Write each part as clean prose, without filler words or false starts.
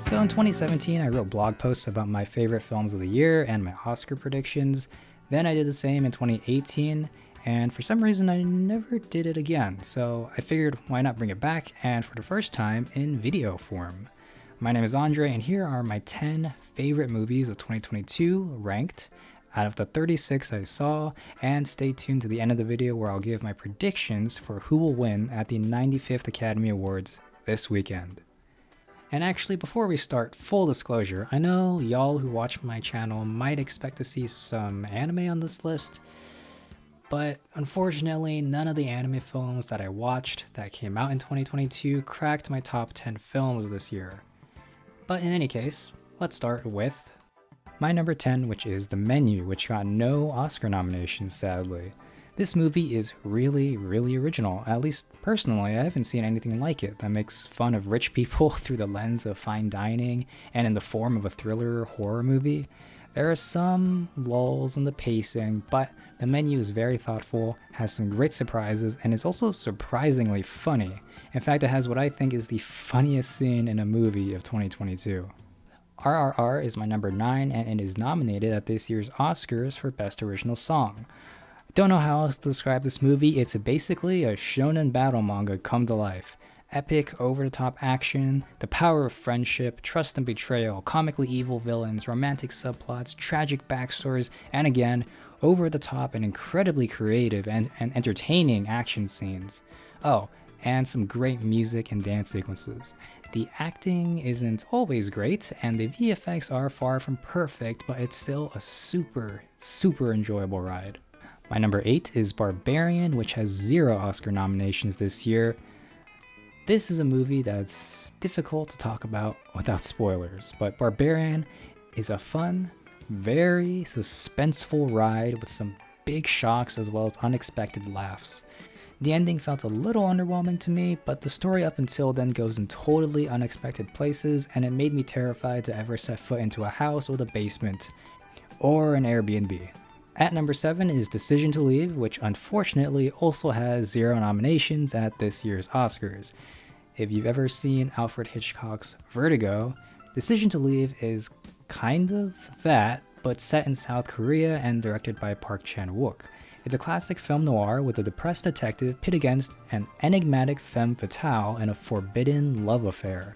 So in 2017, I wrote blog posts about my favorite films of the year and my Oscar predictions. Then I did the same in 2018, and for some reason I never did it again. So I figured why not bring it back, and for the first time in video form. My name is Andre, and here are my 10 favorite movies of 2022 ranked out of the 36 I saw, and stay tuned to the end of the video where I'll give my predictions for who will win at the 95th Academy Awards this weekend. And actually, before we start, full disclosure, I know y'all who watch my channel might expect to see some anime on this list, but unfortunately none of the anime films that I watched that came out in 2022 cracked my top 10 films this year. But in any case, let's start with my number 10, which is The Menu, which got no Oscar nominations, sadly. This movie is really original. At least personally, I haven't seen anything like it that makes fun of rich people through the lens of fine dining and in the form of a thriller horror movie. There are some lulls in the pacing, but The Menu is very thoughtful, has some great surprises, and is also surprisingly funny. In fact, it has what I think is the funniest scene in a movie of 2022. RRR is my number 9, and it is nominated at this year's Oscars for Best Original Song. Don't know how else to describe this movie. It's basically a shonen battle manga come to life. Epic, over-the-top action, the power of friendship, trust and betrayal, comically evil villains, romantic subplots, tragic backstories, and again, over-the-top and incredibly creative and entertaining action scenes. Oh, and some great music and dance sequences. The acting isn't always great, and the VFX are far from perfect, but it's still a super enjoyable ride. My number 8 is Barbarian, which has 0 Oscar nominations this year. This is a movie that's difficult to talk about without spoilers, but Barbarian is a fun, very suspenseful ride with some big shocks as well as unexpected laughs. The ending felt a little underwhelming to me, but the story up until then goes in totally unexpected places, and it made me terrified to ever set foot into a house with a basement, or an Airbnb. At number 7 is Decision to Leave, which unfortunately also has 0 nominations at this year's Oscars. If you've ever seen Alfred Hitchcock's Vertigo, Decision to Leave is kind of that, but set in South Korea and directed by Park Chan-wook. It's a classic film noir with a depressed detective pit against an enigmatic femme fatale and a forbidden love affair.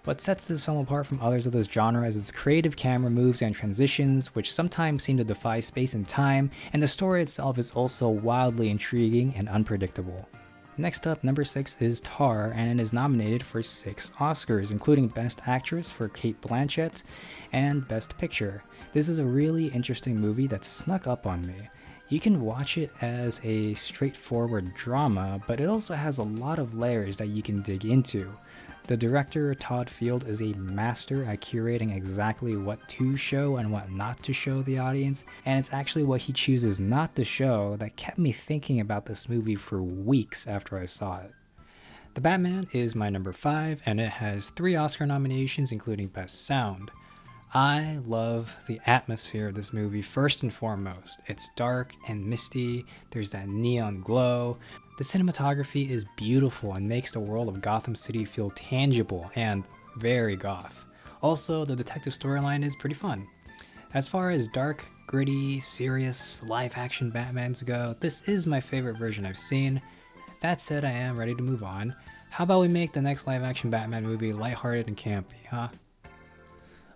What sets this film apart from others of this genre is its creative camera moves and transitions, which sometimes seem to defy space and time, and the story itself is also wildly intriguing and unpredictable. Next up, number 6 is Tar, and it is nominated for 6 Oscars, including Best Actress for Cate Blanchett and Best Picture. This is a really interesting movie that snuck up on me. You can watch it as a straightforward drama, but it also has a lot of layers that you can dig into. The director, Todd Field, is a master at curating exactly what to show and what not to show the audience, and it's actually what he chooses not to show that kept me thinking about this movie for weeks after I saw it. The Batman is my number 5, and it has 3 Oscar nominations, including Best Sound. I love the atmosphere of this movie first and foremost. It's dark and misty, there's that neon glow. The cinematography is beautiful and makes the world of Gotham City feel tangible and very goth. Also, the detective storyline is pretty fun. As far as dark, gritty, serious, live-action Batmans go, this is my favorite version I've seen. That said, I am ready to move on. How about we make the next live-action Batman movie lighthearted and campy, huh?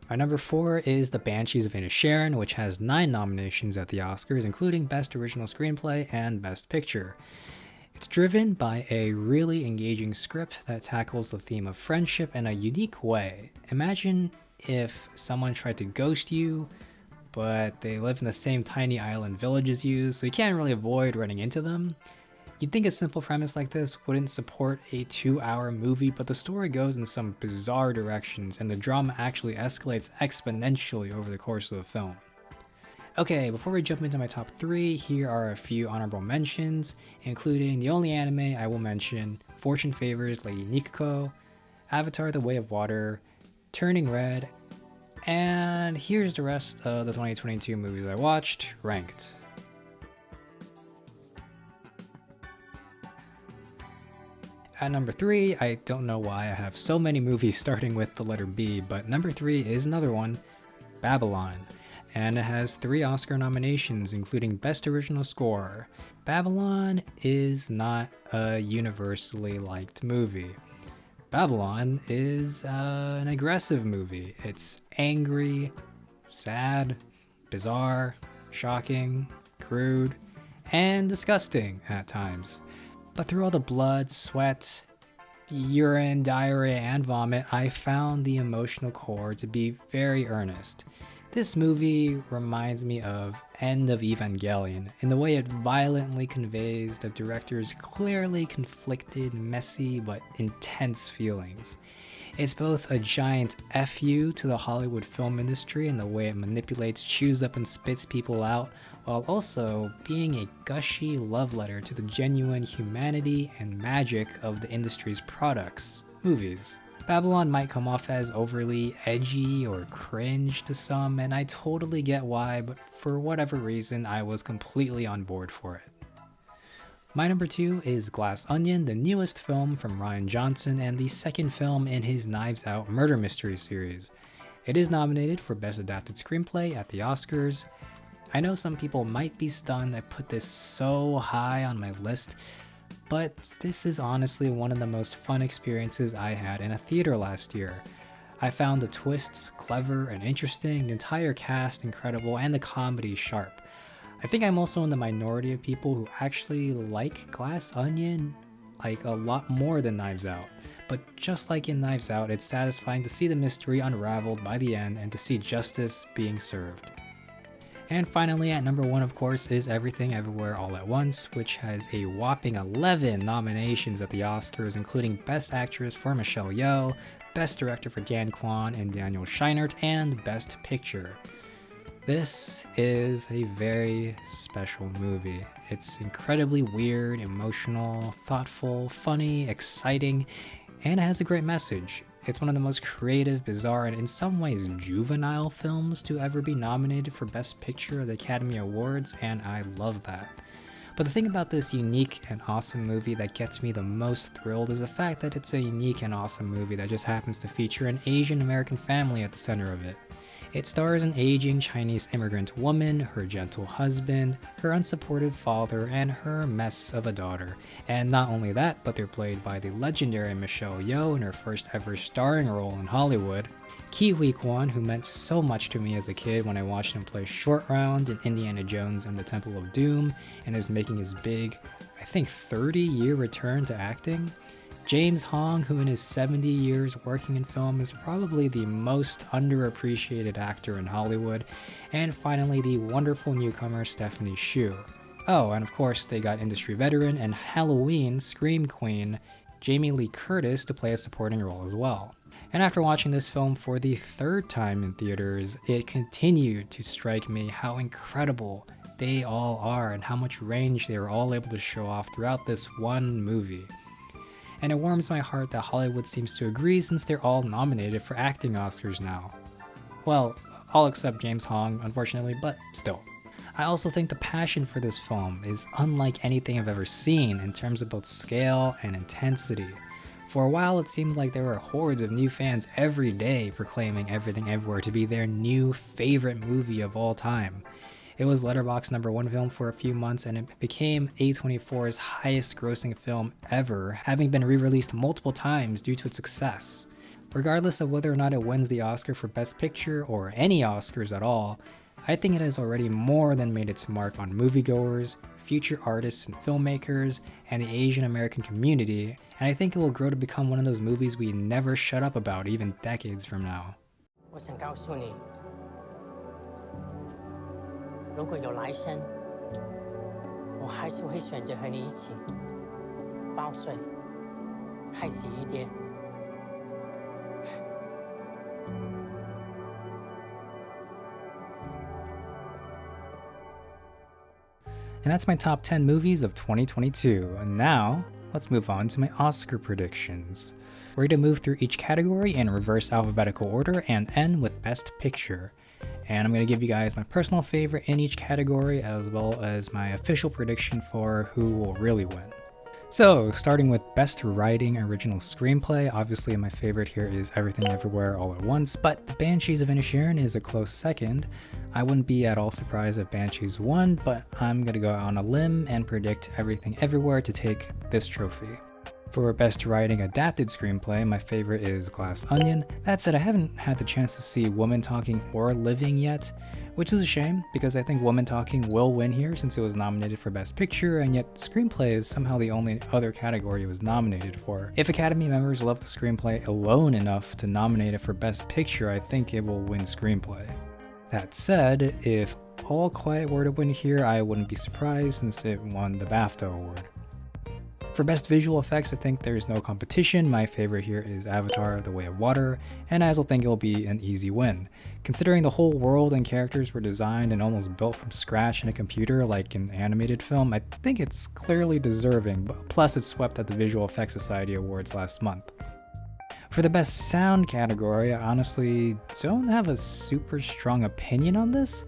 My number 4 is The Banshees of Inisherin, which has 9 nominations at the Oscars, including Best Original Screenplay and Best Picture. It's driven by a really engaging script that tackles the theme of friendship in a unique way. Imagine if someone tried to ghost you, but they live in the same tiny island village as you, so you can't really avoid running into them. You'd think a simple premise like this wouldn't support a 2-hour movie, but the story goes in some bizarre directions, and the drama actually escalates exponentially over the course of the film. Okay, before we jump into my top 3, here are a few honorable mentions, including the only anime I will mention, Fortune Favors Lady Nikko, Avatar: The Way of Water, Turning Red, and here's the rest of the 2022 movies I watched, ranked. At number 3, I don't know why I have so many movies starting with the letter B, but number 3 is another one, Babylon. And it has 3 Oscar nominations, including Best Original Score. Babylon is not a universally liked movie. Babylon is an aggressive movie. It's angry, sad, bizarre, shocking, crude, and disgusting at times. But through all the blood, sweat, urine, diarrhea, and vomit, I found the emotional core to be very earnest. This movie reminds me of End of Evangelion in the way it violently conveys the director's clearly conflicted, messy, but intense feelings. It's both a giant FU to the Hollywood film industry in the way it manipulates, chews up, and spits people out, while also being a gushy love letter to the genuine humanity and magic of the industry's products, movies. Babylon might come off as overly edgy or cringe to some, and I totally get why, but for whatever reason, I was completely on board for it. My number 2 is Glass Onion, the newest film from Rian Johnson and the second film in his Knives Out murder mystery series. It is nominated for Best Adapted Screenplay at the Oscars. I know some people might be stunned I put this so high on my list, but this is honestly one of the most fun experiences I had in a theater last year. I found the twists clever and interesting, the entire cast incredible, and the comedy sharp. I think I'm also in the minority of people who actually like Glass Onion like a lot more than Knives Out. But just like in Knives Out, it's satisfying to see the mystery unraveled by the end and to see justice being served. And finally, at number 1, of course, is Everything Everywhere All at Once, which has a whopping 11 nominations at the Oscars, including Best Actress for Michelle Yeoh, Best Director for Dan Kwan and Daniel Scheinert, and Best Picture. This is a very special movie. It's incredibly weird, emotional, thoughtful, funny, exciting, and it has a great message. It's one of the most creative, bizarre, and in some ways juvenile films to ever be nominated for Best Picture at the Academy Awards, and I love that. But the thing about this unique and awesome movie that gets me the most thrilled is the fact that it's a unique and awesome movie that just happens to feature an Asian American family at the center of it. It stars an aging Chinese immigrant woman, her gentle husband, her unsupportive father, and her mess of a daughter. And not only that, but they're played by the legendary Michelle Yeoh in her first ever starring role in Hollywood, Quan, who meant so much to me as a kid when I watched him play Short Round in Indiana Jones and the Temple of Doom, and is making his big, I think 30-year return to acting. James Hong, who in his 70 years working in film is probably the most underappreciated actor in Hollywood, and finally the wonderful newcomer Stephanie Hsu. Oh, and of course they got industry veteran and Halloween Scream Queen Jamie Lee Curtis to play a supporting role as well. And after watching this film for the 3rd time in theaters, it continued to strike me how incredible they all are and how much range they were all able to show off throughout this one movie. And it warms my heart that Hollywood seems to agree since they're all nominated for acting Oscars now. Well, all except James Hong, unfortunately, but still. I also think the passion for this film is unlike anything I've ever seen in terms of both scale and intensity. For a while, it seemed like there were hordes of new fans every day proclaiming Everything Everywhere to be their new favorite movie of all time. It was Letterboxd's #1 film for a few months, and it became A24's highest grossing film ever, having been re-released multiple times due to its success. Regardless of whether or not it wins the Oscar for Best Picture or any Oscars at all, I think it has already more than made its mark on moviegoers, future artists and filmmakers, and the Asian American community, and I think it will grow to become one of those movies we never shut up about even decades from now. 我想告诉你，如果有来生，我还是会选择和你一起报税、开洗衣店。And that's my top 10 movies of 2022. And now, let's move on to my Oscar predictions. We're going to move through each category in reverse alphabetical order and end with Best Picture. And I'm going to give you guys my personal favorite in each category as well as my official prediction for who will really win. So, starting with Best Writing Original Screenplay, obviously my favorite here is Everything Everywhere All at Once, but The Banshees of Inisherin is a close second. I wouldn't be at all surprised if Banshees won, but I'm gonna go out on a limb and predict Everything Everywhere to take this trophy. For Best Writing Adapted Screenplay, my favorite is Glass Onion. That said, I haven't had the chance to see Woman Talking or Living yet, which is a shame because I think Woman Talking will win here since it was nominated for Best Picture, and yet Screenplay is somehow the only other category it was nominated for. If Academy members love the screenplay alone enough to nominate it for Best Picture, I think it will win Screenplay. That said, if All Quiet were to win here, I wouldn't be surprised since it won the BAFTA award. For Best Visual Effects, I think there's no competition. My favorite here is Avatar: The Way of Water, and I also think it'll be an easy win. Considering the whole world and characters were designed and almost built from scratch in a computer like an animated film, I think it's clearly deserving, but plus it swept at the Visual Effects Society Awards last month. For the Best Sound category, I honestly don't have a super strong opinion on this.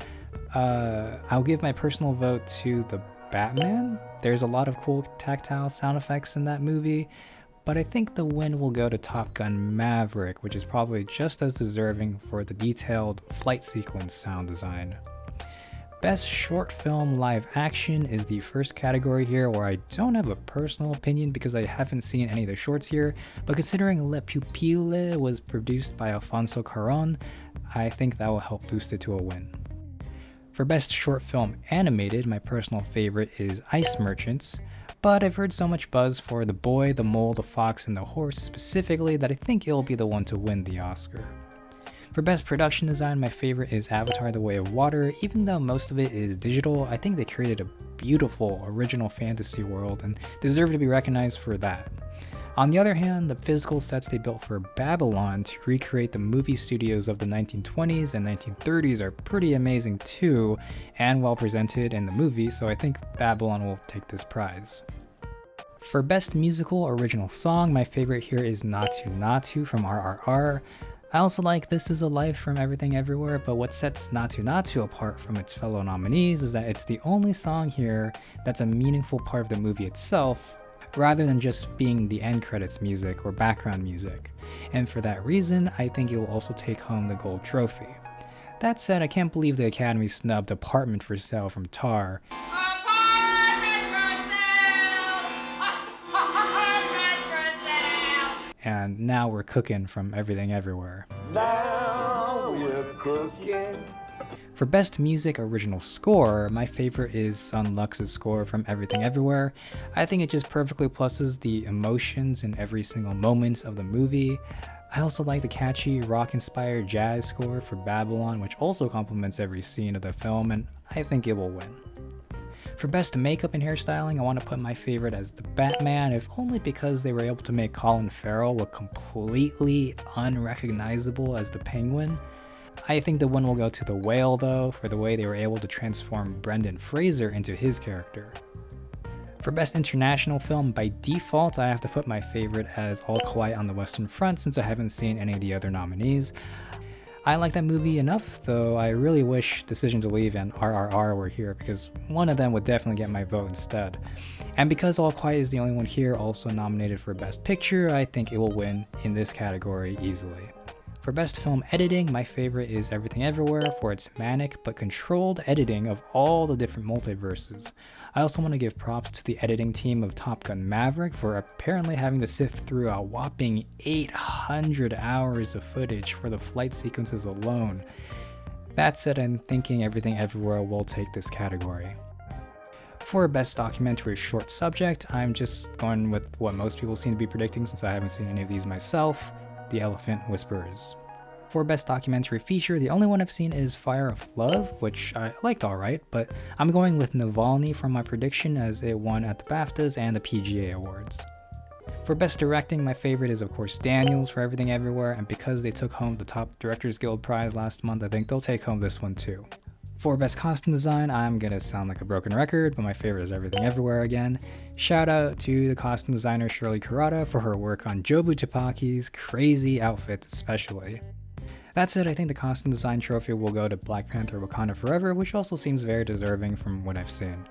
I'll give my personal vote to the Batman. There's a lot of cool tactile sound effects in that movie, but I think the win will go to Top Gun Maverick, which is probably just as deserving for the detailed flight sequence sound design. Best Short Film Live Action is the first category here where I don't have a personal opinion because I haven't seen any of the shorts here, but considering Le Pupille was produced by Alfonso Cuarón, I think that will help boost it to a win. For Best Short Film Animated, my personal favorite is Ice Merchants, but I've heard so much buzz for The Boy, the Mole, the Fox, and the Horse specifically that I think it'll be the one to win the Oscar. For Best Production Design, my favorite is Avatar: The Way of Water. Even though most of it is digital, I think they created a beautiful original fantasy world and deserve to be recognized for that. On the other hand, the physical sets they built for Babylon to recreate the movie studios of the 1920s and 1930s are pretty amazing too, and well presented in the movie, so I think Babylon will take this prize. For Best Musical Original Song, my favorite here is Naatu Naatu from RRR. I also like This Is a Life from Everything Everywhere, but what sets Naatu Naatu apart from its fellow nominees is that it's the only song here that's a meaningful part of the movie itself, rather than just being the end credits music or background music. And for that reason, I think it will also take home the gold trophy. That said, I can't believe the Academy snubbed Apartment for Sale from Tar. And Now We're Cooking from Everything Everywhere. Now we're cooking. For Best Music Original Score, my favorite is Sun Lux's score from Everything Everywhere. I think it just perfectly pluses the emotions in every single moment of the movie. I also like the catchy rock-inspired jazz score for Babylon, which also complements every scene of the film, and I think it will win. For Best Makeup and Hairstyling, I want to put my favorite as the Batman, if only because they were able to make Colin Farrell look completely unrecognizable as the Penguin. I think the win will go to The Whale though, for the way they were able to transform Brendan Fraser into his character. For Best International Film, by default, I have to put my favorite as All Quiet on the Western Front since I haven't seen any of the other nominees. I like that movie enough, though I really wish Decision to Leave and RRR were here because one of them would definitely get my vote instead. And because All Quiet is the only one here also nominated for Best Picture, I think it will win in this category easily. For Best Film Editing, my favorite is Everything Everywhere for its manic but controlled editing of all the different multiverses. I also want to give props to the editing team of Top Gun Maverick for apparently having to sift through a whopping 800 hours of footage for the flight sequences alone. That said, I'm thinking Everything Everywhere will take this category. For Best Documentary Short Subject, I'm just going with what most people seem to be predicting since I haven't seen any of these myself, The Elephant Whisperers. For Best Documentary Feature, the only one I've seen is Fire of Love, which I liked alright, but I'm going with Navalny for my prediction as it won at the BAFTAs and the PGA Awards. For Best Directing, my favorite is of course Daniels for Everything Everywhere, and because they took home the top Directors Guild prize last month, I think they'll take home this one too. For Best Costume Design, I'm gonna sound like a broken record, but my favorite is Everything Everywhere again. Shout out to the costume designer Shirley Kurata for her work on Jobu Tupaki's crazy outfits especially. That said, I think the costume design trophy will go to Black Panther Wakanda Forever, which also seems very deserving from what I've seen.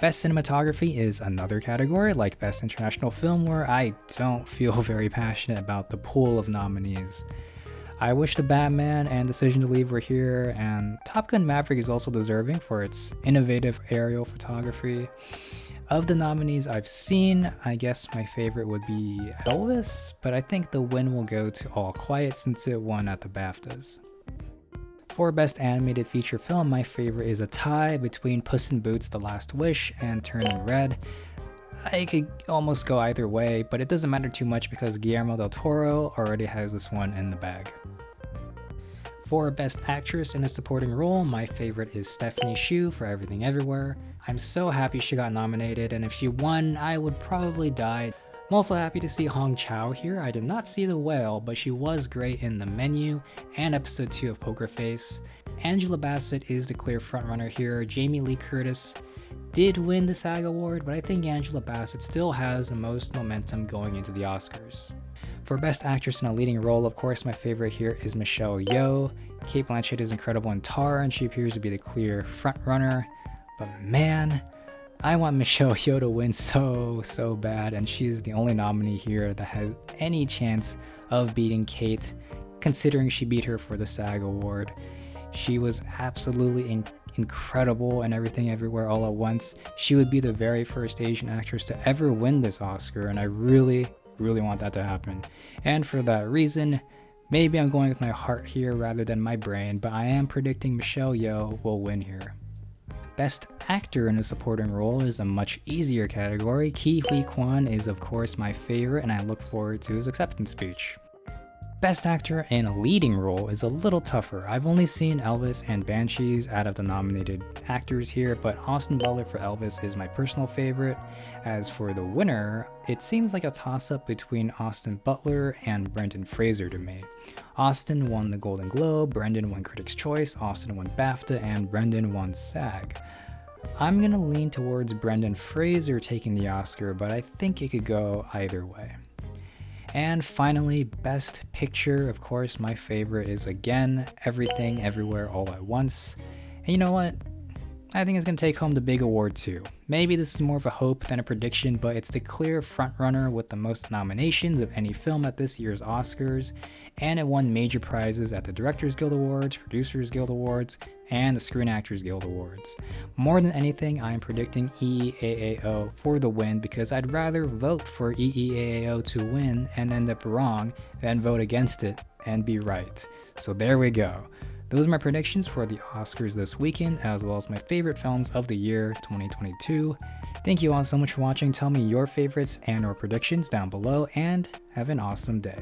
Best cinematography is another category, like Best International Film, where I don't feel very passionate about the pool of nominees. I wish The Batman and Decision to Leave were here, and Top Gun Maverick is also deserving for its innovative aerial photography. Of the nominees I've seen, I guess my favorite would be Elvis, but I think the win will go to All Quiet since it won at the BAFTAs. For Best Animated Feature Film, my favorite is a tie between Puss in Boots: The Last Wish and Turning Red. I could almost go either way, but it doesn't matter too much because Guillermo del Toro already has this one in the bag. For Best Actress in a Supporting Role, my favorite is Stephanie Hsu for Everything Everywhere. I'm so happy she got nominated, and if she won, I would probably die. I'm also happy to see Hong Chau here. I did not see The Whale, but she was great in The Menu and episode 2 of Poker Face. Angela Bassett is the clear frontrunner here. Jamie Lee Curtis did win the SAG award, but I think Angela Bassett still has the most momentum going into the Oscars. For Best Actress in a Leading Role, of course, my favorite here is Michelle Yeoh. Cate Blanchett is incredible in Tar, and she appears to be the clear frontrunner. But man, I want Michelle Yeoh to win so bad, and she's the only nominee here that has any chance of beating Cate, considering she beat her for the SAG award. She was absolutely incredible in Everything Everywhere All at Once. She would be the very first Asian actress to ever win this Oscar, and I really want that to happen. And for that reason, maybe I'm going with my heart here rather than my brain, but I am predicting Michelle Yeoh will win here. Best Actor in a Supporting Role is a much easier category. Ke Huy Quan is of course my favorite, and I look forward to his acceptance speech. Best Actor in a Leading Role is a little tougher. I've only seen Elvis and Banshees out of the nominated actors here, but Austin Butler for Elvis is my personal favorite. As for the winner, it seems like a toss-up between Austin Butler and Brendan Fraser to me. Austin won the Golden Globe, Brendan won Critics' Choice, Austin won BAFTA, and Brendan won SAG. I'm gonna lean towards Brendan Fraser taking the Oscar, but I think it could go either way. And finally, Best Picture, of course, my favorite is again Everything Everywhere All at Once. And you know what? I think it's going to take home the big award too. Maybe this is more of a hope than a prediction, but it's the clear frontrunner with the most nominations of any film at this year's Oscars, and it won major prizes at the Directors Guild Awards, Producers Guild Awards, and the Screen Actors Guild Awards. More than anything, I am predicting eeaao for the win because I'd rather vote for eeaao to win and end up wrong than vote against it and be right. So there we go. Those are my predictions for the Oscars this weekend, as well as my favorite films of the year 2022. Thank you all so much for watching. Tell me your favorites and or predictions down below, and have an awesome day.